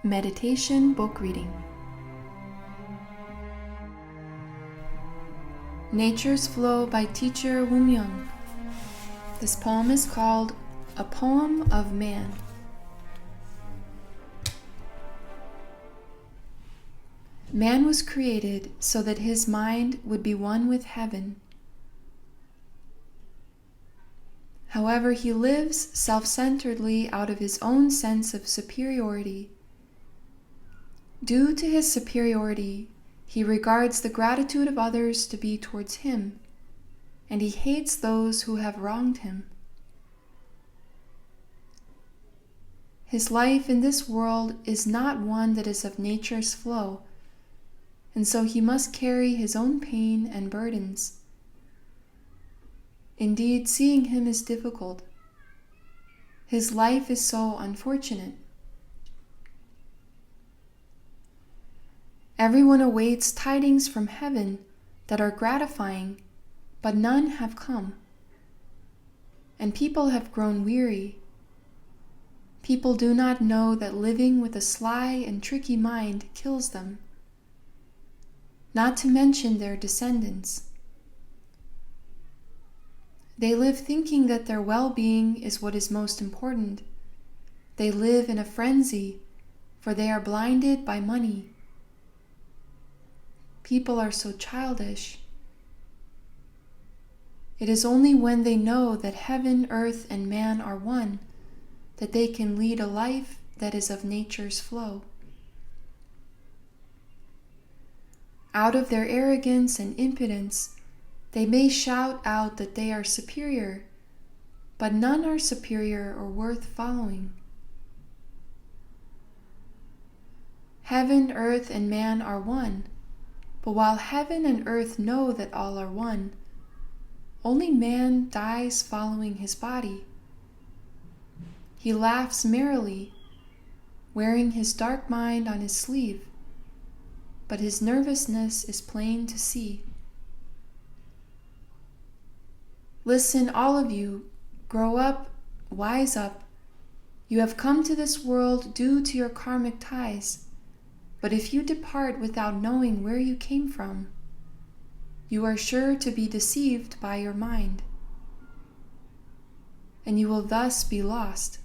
Meditation Book Reading. Nature's Flow by teacher Myung. This poem is called A Poem of Man. Man was created so that his mind would be one with heaven. However, he lives self-centeredly out of his own sense of superiority. Due to his superiority, he regards the gratitude of others to be towards him, and he hates those who have wronged him. His life in this world is not one that is of nature's flow, and so he must carry his own pain and burdens. Indeed, seeing him is difficult. His life is so unfortunate. Everyone awaits tidings from heaven that are gratifying, but none have come. And people have grown weary. People do not know that living with a sly and tricky mind kills them, not to mention their descendants. They live thinking that their well-being is what is most important. They live in a frenzy, for they are blinded by money. People are so childish. It is only when they know that heaven, earth, and man are one that they can lead a life that is of nature's flow. Out of their arrogance and impotence, they may shout out that they are superior, but none are superior or worth following. Heaven, earth, and man are one, but while heaven and earth know that all are one, only man dies following his body. He laughs merrily, wearing his dark mind on his sleeve, but his nervousness is plain to see. Listen, all of you, grow up, wise up. You have come to this world due to your karmic ties, but if you depart without knowing where you came from, you are sure to be deceived by your mind, and you will thus be lost.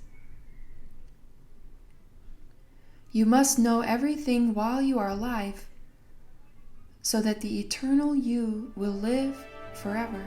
You must know everything while you are alive, so that the eternal you will live forever.